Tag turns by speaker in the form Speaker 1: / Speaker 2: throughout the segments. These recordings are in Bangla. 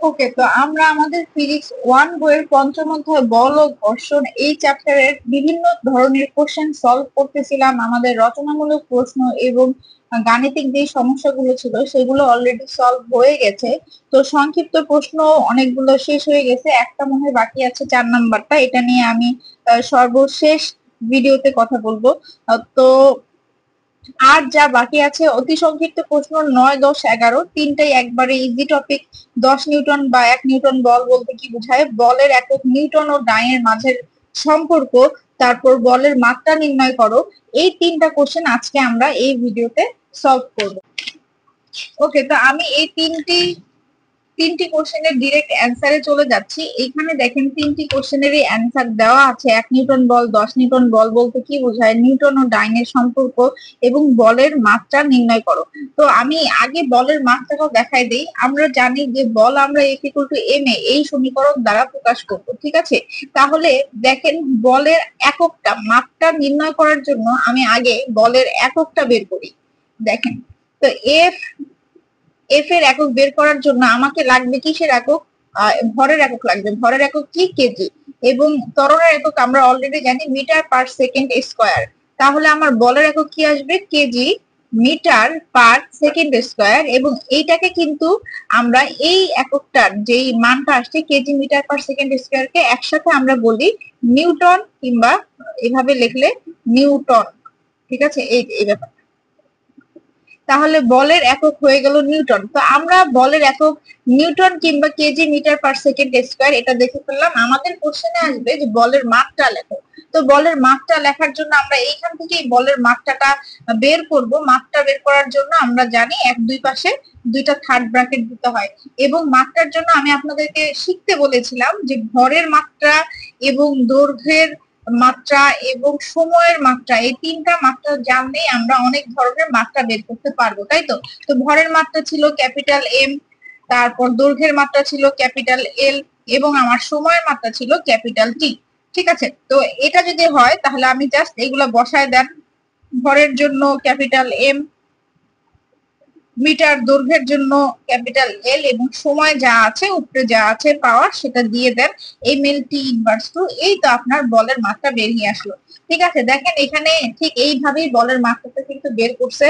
Speaker 1: ওকে, তো আমরা আমাদের ফিজিক্স 1 বইয়ের পঞ্চম অধ্যায় বল ও ঘর্ষণ এই চ্যাপ্টারের বিভিন্ন ধরনের কোশ্চেন সলভ করতেছিলাম। আমাদের রচনামূলক প্রশ্ন এবং গাণিতিক যে সমস্যাগুলো ছিল সেগুলো অলরেডি সলভ হয়ে গেছে। তো সংক্ষিপ্ত প্রশ্ন অনেকগুলো শেষ হয়ে গেছে, একটা মনে হয় বাকি আছে, 4 নাম্বারটা। এটা নিয়ে আমি সর্বশেষ ভিডিওতে কথা বলবো। তো আর যা বাকি আছে অতি সংক্ষিপ্ত প্রশ্ন 9, 10, 11 তিনটাই একবারে ইজি টপিক। 10 নিউটন বা 1 নিউটন বল বলতে কি বোঝায়, বলের একক নিউটন ও ডাইনের মাঝের সম্পর্ক, তারপর বলের মাত্রা নির্ণয় করো। এই তিনটা কোশ্চেন আজকে আমরা এই ভিডিওতে সলভ করব। ওকে, তো আমি এই তিনটি কোশ্চেনের ডিরেক্ট অ্যান্সারে চলে যাচ্ছি। এখানে দেখেন তিনটি কোশ্চেনেরই অ্যান্সার দেওয়া আছে। 1 নিউটন বল, 10 নিউটন বল বলতে কি বোঝায়, নিউটন ও ডাইনের সম্পর্ক এবং বলের মাত্রা নির্ণয় করো। তো আমি আগে বলের মাত্রাটা দেখাই দেই। আমরা জানি যে বল আমরা F = ma এই সমীকরণ দ্বারা প্রকাশ করব, ঠিক আছে? তাহলে দেখেন বলের এককটা মাত্রা নির্ণয় করার জন্য আমি আগে বলের এককটা বের করি। দেখেন, তো এফ এর একক বের করার জন্য আমাকে লাগবে কিসের একক? ভরের একক লাগবে। ভরের একক কি? কেজি। এবং ত্বরণের একক আমরা অলরেডি জানি মিটার পার সেকেন্ড স্কয়ার। তাহলে আমার বলের একক কি আসবে? KG metre per second square. এবং এইটাকে কিন্তু আমরা এই এককটার যেই মানটা আসছে KG metre per second square কে একসাথে আমরা বলি নিউটন, কিংবা এভাবে লিখলে নিউটন। ঠিক আছে, এই ব্যাপার। তাহলে বলের একক হয়ে গেল নিউটন। তো আমরা বলের একক নিউটন কিংবা KG metre per second square এটা দেখে ফেললাম। আমাদের কোশ্চেনে আসবে যে বলের মাত্রা লেখো। তো বলের মাত্রা লেখার জন্য আমরা এইখান থেকেই বলের মাত্রাটা বের করব। মাত্রা বের করার জন্য আমরা জানি দুই পাশে দুইটা থার্ড ব্র্যাকেট দিতে হয়। এবং মাত্রার জন্য আমি আপনাদেরকে শিখতে বলেছিলাম যে ভরের মাত্রা এবং দৈর্ঘ্যের মাত্রা এবং সময়ের মাত্রা, এই তিনটা মাত্রা জানলেই আমরা অনেক ধরনের মাত্রা বের করতে পারবো, তাই তো? তো ভরের মাত্রা ছিল ক্যাপিটাল এম, তারপর দৈর্ঘ্যের মাত্রা ছিল ক্যাপিটাল এল, এবং আমার সময়ের মাত্রা ছিল ক্যাপিটাল টি। ঠিক আছে, তো এটা যদি হয় তাহলে আমি জাস্ট এগুলা বসায় দেন। ভরের জন্য ক্যাপিটাল এম, মিটার দৈর্ঘ্যের জন্য ক্যাপিটাল এল, এবং সময় যা আছে উপরে যা আছে পাওয়ার সেটা দিয়ে then M L T inverse two. এই তো আপনার বলের মাত্রা বেরিয়ে আসলো। ঠিক আছে, দেখেন এখানে ঠিক এইভাবেই বলের মাত্রাটা কিন্তু বের করছে।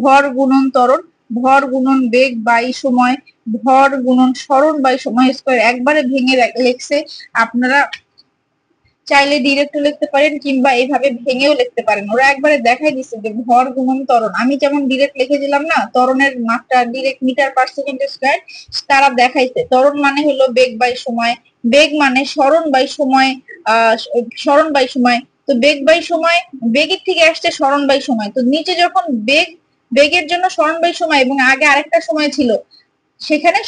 Speaker 1: ভর গুণন ত্বরণ, ভর গুণন বেগ বাই সময়, ভর গুণন সরণ বাই সময় স্কয়ার একবারে ভেঙে লিখছে। আপনারা চাইলে ডিরেক্ট লিখতে পারেন কিংবা এইভাবে ভেঙেও লিখতে পারেন। ওরা একবারে দেখাই দিচ্ছে যে ভর গুণন ত্বরণ। আমি যেমন ডিরেক্ট লিখে দিলাম না ত্বরণের মাত্রা direct metre per second square, তারা দেখাইছে ত্বরণ মানে হলো বেগ বাই সময়, বেগ মানে সরণ বাই সময়, সরণ বাই সময়। তো বেগ বাই সময়, বেগের থেকে আসছে সরণ বাই সময়। তো নিচে যখন বেগের জন্য সরণ বাই সময় এবং আগে আরেকটা সময় ছিল, সেখানে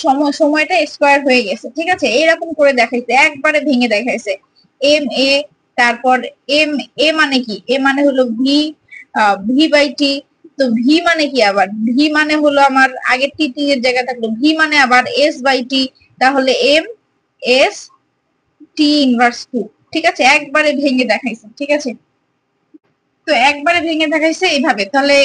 Speaker 1: সময়টা স্কয়ার হয়ে গেছে। ঠিক আছে, এইরকম করে দেখাইছে, একবারে ভেঙে দেখাইছে। এম এ, তারপর এম এ মানে কি? এ মানে হলো ভি, ভি বাই টি। তো ভি মানে কি? আবার ভি মানে হলো আমার আগে টি টি এর জায়গায় থাকলো, ভি মানে আবার এস বাই টি। তাহলে M S T inverse two. ঠিক আছে, একবারে ভেঙে দেখাইছে। ঠিক আছে, তো একবারে ভেঙে দেখাইছে এইভাবে। তাহলে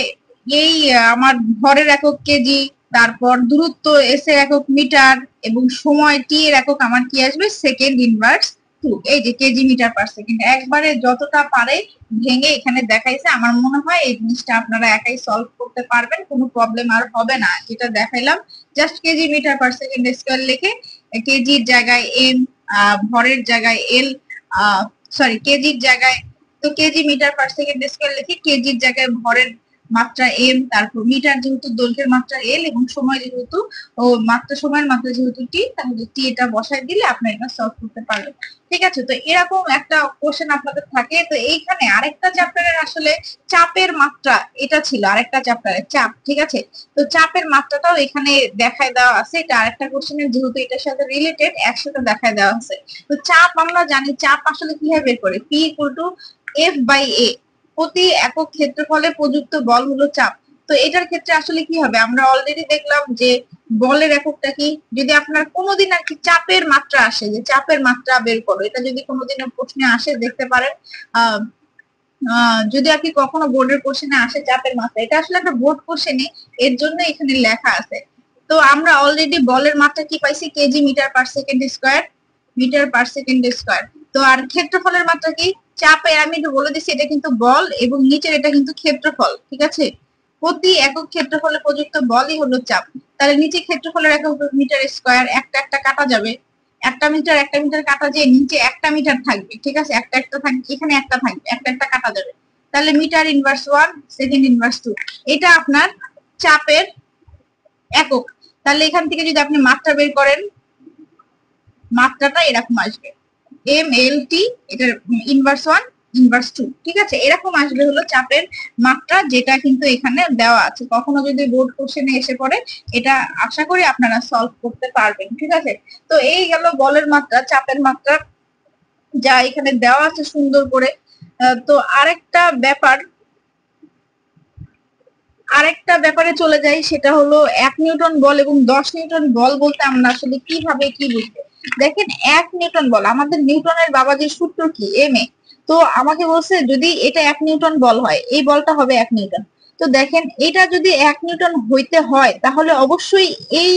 Speaker 1: এই আমার ভরের একক কেজি, তারপর দূরত্ব এস এর একক মিটার, এবং সময় টি এর একক আমার কি আসবে? Second inverse two. এই যে কেজি মিটার পার সেকেন্ড একবারে যতটা পারে ভেঙে এখানে দেখাইছে। আমার মনে হয় এই জিনিসটা আপনারা একাই সলভ করতে পারবেন, কোনো প্রবলেম আর হবে না। যেটা দেখাইলাম just KG metre per second square লিখে কেজির জায়গায় এম, ভরের জায়গায় এল, সরি কেজির জায়গায়, তো KG metre per second square লিখে কেজির জায়গায় ভরের মাত্রা এম, তারপর মিটার যেহেতু দৈর্ঘ্যের মাত্রা এল, এবং সময় যেহেতু সময়ের মাত্রা যেহেতু টি, তাহলে টি এটা বসাই দিলে আপনি এটা সলভ করতে পারবেন। ঠিক আছে, তো এরকম একটা কোশ্চেন আপনাদের থাকে। তো এইখানে আরেকটা চ্যাপ্টারের আসলে চাপের মাত্রা এটা ছিল, আরেকটা চ্যাপ্টারের চাপ। ঠিক আছে, তো চাপের মাত্রাটাও এখানে দেখায় দেওয়া আছে। এটা আরেকটা কোশ্চেনের যেহেতু এটার সাথে রিলেটেড, একসাথে দেখায় দেওয়া আছে। তো চাপ আমরা জানি, চাপ আসলে কিভাবে বের করে? P equal to F by A, প্রতি একক ক্ষেত্রফলে প্রযুক্ত বল হলো চাপ। তো এটার ক্ষেত্রে আসলে কি হবে? আমরা অলরেডি দেখলাম যে বলের এককটা কি। যদি আপনার কোনোদিন আর কি চাপের মাত্রা আসে, যে চাপের মাত্রা বের করো, এটা যদি কোনোদিন প্রশ্নে আসে দেখতে পারেন। যদি আর কি কখনো বোর্ডের কোশ্চেনে আসে চাপের মাত্রা, এটা আসলে একটা বোর্ড কোশ্চেনই, এর জন্য এখানে লেখা আছে। তো আমরা অলরেডি বলের মাত্রা কি পাইছি, KG metre per second square, metre per second square. তো আর ক্ষেত্রফলের মাত্রা কি, চাপে আমি একটু বলে দিচ্ছি, এটা কিন্তু বল এবং নিচের এটা কিন্তু ক্ষেত্রফল, ঠিক আছে। প্রতি একক ক্ষেত্রফলে প্রযুক্ত বলই হলো চাপ। তাহলে নিচে ক্ষেত্রফলের একক মিটার স্কয়ার, একটা একটা কাটা যাবে, একটা মিটার কাটা যায়, নিচে একটা মিটার থাকবে, ঠিক আছে, একটা একটা থাকবে, এখানে একটা থাকবে, একটা একটা কাটা যাবে। তাহলে মিটার ইনভার্স 1, সেকেন্ড ইনভার্স 2, এটা আপনার চাপের একক। তাহলে এখান থেকে যদি আপনি মাত্রা বের করেন, মাত্রাটা এরকম আসবে, এম এল টি, এটার ইনভার্স 1 ইনভার্স 2, ঠিক আছে, এরকম আসবে হলো চাপের মাত্রা, যেটা কিন্তু এখানে দেওয়া আছে। কখনো যদি বোর্ড কোশ্চেনে এসে পড়ে, এটা আশা করি আপনারা সলভ করতে পারবেন, ঠিক আছে। তো এই গেল বলের মাত্রা, চাপের মাত্রা, যা এখানে দেওয়া আছে সুন্দর করে। তো আরেকটা ব্যাপারে চলে যাই, সেটা হলো 1 নিউটন বল এবং 10 নিউটন বল বলতে আমরা আসলে কিভাবে কি বুঝবো। দেখেন 1 নিউটন বল, আমাদের নিউটনের বাবাজির সূত্র কি, এম এ। তো আমাকে বলছে যদি এটা 1 নিউটন বল হয়, এই বলটা হবে 1 নিউটন। তো দেখেন এটা যদি 1 নিউটন হইতে হয়, তাহলে অবশ্যই এই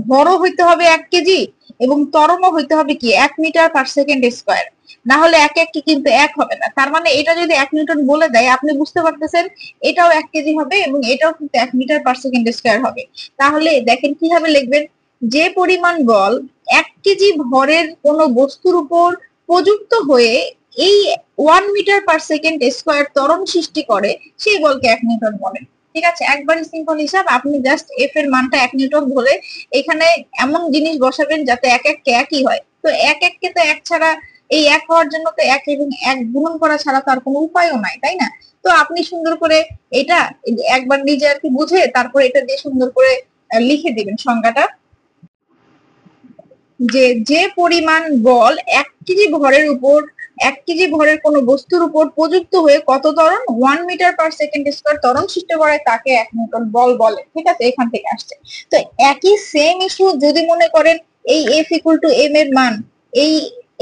Speaker 1: ভরও হইতে হবে 1 কেজি এবং ত্বরণও হইতে হবে কি 1 মিটার পার সেকেন্ড স্কয়ার। না হলে এক একটি কিন্তু এক হবে না। তার মানে এটা যদি 1 নিউটন বলে দেয়, আপনি বুঝতে পারতেছেন এটাও 1 কেজি হবে এবং এটাও কিন্তু 1 মিটার পার সেকেন্ড স্কয়ার হবে। তাহলে দেখেন কিভাবে লিখবেন, যে পরিমাণ বল 1 কেজি ভরের কোন বস্তুর উপর প্রযুক্ত হয়ে এই 1 মিটার পার সেকেন্ড স্কয়ার ত্বরণ সৃষ্টি করে, সেই বলকে 1 নিউটন বলে। ঠিক আছে, একবারই সিম্পল হিসাব, আপনি জাস্ট এফ এর মানটা 1 নিউটন ধরে এখানে এমন জিনিস বসাবেন যাতে এক এককে একই হয়। তো এক এককে তো এক ছাড়া, এই এক হওয়ার জন্য তো এক এবং এক গুণন করা ছাড়া তো আর কোনো উপায়ও নাই, তাই না। তো আপনি সুন্দর করে এটা একবার নিজে আর কি বুঝে তারপর এটা দিয়ে সুন্দর করে লিখে দিবেন সংজ্ঞাটা, যে যে পরিমাণ বল 1 কেজি ভরের উপর, 1 কেজি ভরের কোন বস্তুর উপর প্রযুক্ত হয়ে কত ত্বরণ 1 মিটার পার সেকেন্ড স্কয়ার ত্বরণ সৃষ্টি করে তাকে 1 নিউটন বল বলে। ঠিক আছে, এখান থেকে আসছে। তো একই সেম ইস্যু যদি মনে করেন এই এফ ইকুয়াল টু এম এর মান, এই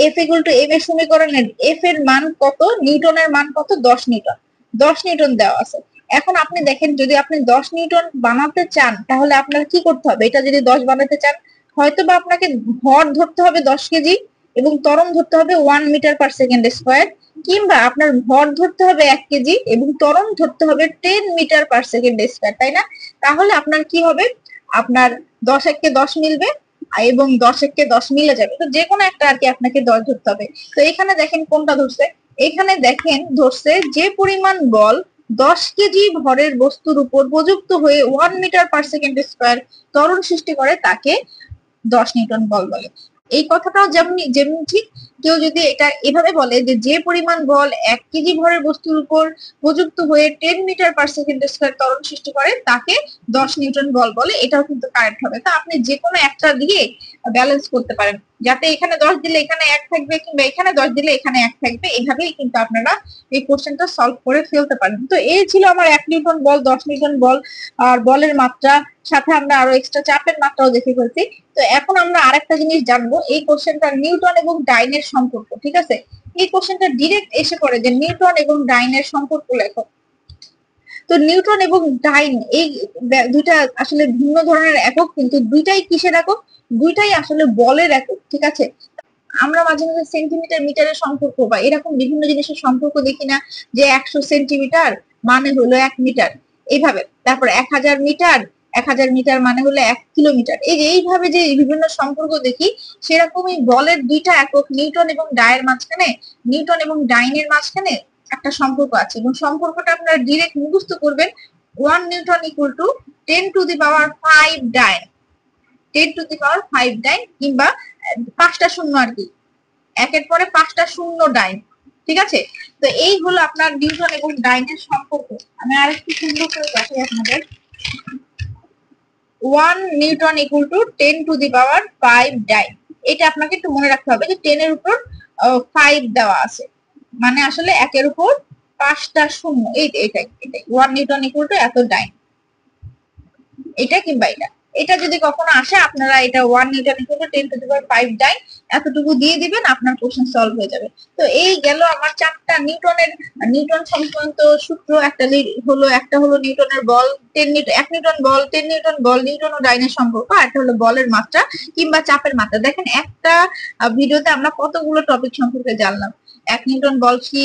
Speaker 1: এফ ইকুয়াল টু এম এর সমীকরণের এফ এর মান কত, নিউটনের মান কত, 10 নিউটন, 10 নিউটন দেওয়া আছে। এখন আপনি দেখেন যদি আপনি 10 নিউটন বানাতে চান, তাহলে আপনার কি করতে হবে, এটা যদি 10 বানাতে চান, হয়তো বা আপনাকে ভর ধরতে হবে 10 কেজি এবং ত্বরণ ধরতে হবে 1 মিটার পার সেকেন্ড স্কয়ার, কিংবা আপনার ভর ধরতে হবে 1 কেজি এবং ত্বরণ ধরতে হবে 10 মিটার পার সেকেন্ড স্কয়ার, তাই না। তাহলে আপনার কি হবে, আপনার 10 এককে 10 মিলবে এবং 10 এককে 10 মিলে যাবে। তো যে কোনো একটা আর কি আপনাকে 10 ধরতে হবে। তো এখানে দেখেন কোনটা ধরছে, এখানে দেখেন ধরছে যে পরিমাণ বল 10 কেজি ভরের বস্তুর উপর প্রযুক্ত হয়ে 1 মিটার পার সেকেন্ড স্কয়ার ত্বরণ সৃষ্টি করে তাকে 10 নিউটন বল বলে। এই কথাটাও যেমন যেমন ঠিক, কেউ যদি এটা এভাবে বলে যে যে পরিমাণ বল 1 কেজি ভরের বস্তুর উপর প্রযুক্ত হয়ে 10 মিটার পার সেকেন্ড স্কয়ার ত্বরণ সৃষ্টি করে তাকে 10 নিউটন বল বলে, এটাও কিন্তু কারেক্ট হবে। তা আপনি যে কোনো একটা দিয়ে ব্যালেন্স করতে পারেন, যাতে এখানে 10 দিলে এখানে 1 থাকবে কিংবা এখানে 10 দিলে এখানে 1 থাকবে, এইভাবেই কিন্তু আপনারা এই কোশ্চেনটা সলভ করে ফেলতে পারেন। তো এই ছিল আমার 1 নিউটন বল, 10 নিউটন বল আর বলের মাত্রা, সাথে আমরা আরো এক্সট্রা চাপের মাত্রাও দেখে ফেলছি। তো এখন আমরা আরেকটা জিনিস জানবো, এই কোশ্চেনটা নিউটন এবং ডাইনের সম্পর্ক। ঠিক আছে, এই কোশ্চেনটা ডিরেক্ট এসে পড়ে যে নিউটন এবং ডাইনের সম্পর্ক লেখো। তো নিউটন এবং ডাইন এই দুইটা আসলে ভিন্ন ধরনের একক, কিন্তু দুইটাই কিসের একক, দুইটাই আসলে বলের একক। ঠিক আছে, আমরা মাঝে মাঝে সেন্টিমিটার মিটারের সম্পর্ক বা এরকম বিভিন্ন জিনিসের সম্পর্ক দেখি না, যে 100 সেন্টিমিটার মানে হলো 1 মিটার, এইভাবে। তারপর 1000 মিটার, 1000 মিটার মানে হলো 1 কিলোমিটার। এই যে এইভাবে যে বিভিন্ন সম্পর্ক দেখি, সেরকমই বলের দুইটা একক নিউটন এবং ডায়ের মাঝখানে, নিউটন এবং ডাইনের মাঝখানে একটা সম্পর্ক আছে, এবং সম্পর্কটা আপনারা ডিরেক্ট মুখস্থ করবেন, 1 newton equal to 10 to the power 5 dyne, 10 to the power 5 dyne, কিংবা 5টা শূন্য আর কি, একের পরে 5টা শূন্য ডাইন। ঠিক আছে, তো এই হলো আপনার নিউটন এবং ডাইনের সম্পর্ক। আমি আরেকটু সুন্দর করে দেখাই আপনাদের, 1 newton equal to 10 to the power 5 dyne. এটা আপনাকে একটু মনে রাখতে হবে যে 10 এর উপর 5 দেওয়া আছে, মানে আসলে একের উপর 5টা শূন্য, এটাই 1 নিউটন ইকুয়াল টু এত ডাইন, এটা কিংবা এটা। এটা যদি কখনো আসে, আপনারা এটা 1 newton equal to 10 to the power 5 dyne এতটুকু দিয়ে দিবেন, আপনার কোশ্চেন সলভ হয়ে যাবে। তো এই গেল আমার 4টা নিউটন সংক্রান্ত সূত্র। একটা হলো নিউটনের বল, 1 নিউটন বল, 10 নিউটন বল, নিউটন ও ডাইনের সম্পর্ক, আর একটা হলো বলের মাত্রা কিংবা চাপের মাত্রা। দেখেন একটা ভিডিওতে আমরা কতগুলো টপিক সম্পর্কে জানলাম। 1 নিউটন বল কি,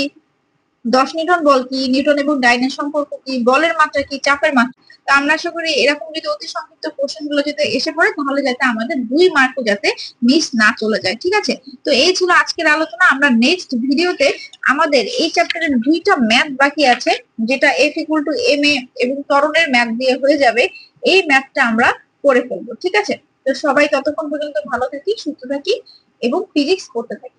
Speaker 1: 10 নিউটন বল কি, নিউটন এবং ডাইনের সম্পর্ক কি, বলের মাত্রা কি, চাপের মাত্রা। তো আমরা আশা করি এরকম যদি অতি সংক্ষিপ্ত কোশ্চেন গুলো যদি এসে পড়ে, তাহলে যাতে আমাদের 2 মার্কও যাতে মিস না চলে যায়। ঠিক আছে, তো এই ছিল আজকের আলোচনা। আমরা নেক্সট ভিডিওতে আমাদের এই চ্যাপ্টারের 2টা ম্যাথ বাকি আছে, যেটা F = ma এবং ত্বরণের ম্যাথ দিয়ে হয়ে যাবে। এই ম্যাথটা আমরা করে ফেলবো। ঠিক আছে, তো সবাই ততক্ষণ পর্যন্ত ভালো থাকি, সুস্থ থাকি এবং ফিজিক্স পড়তে থাকি।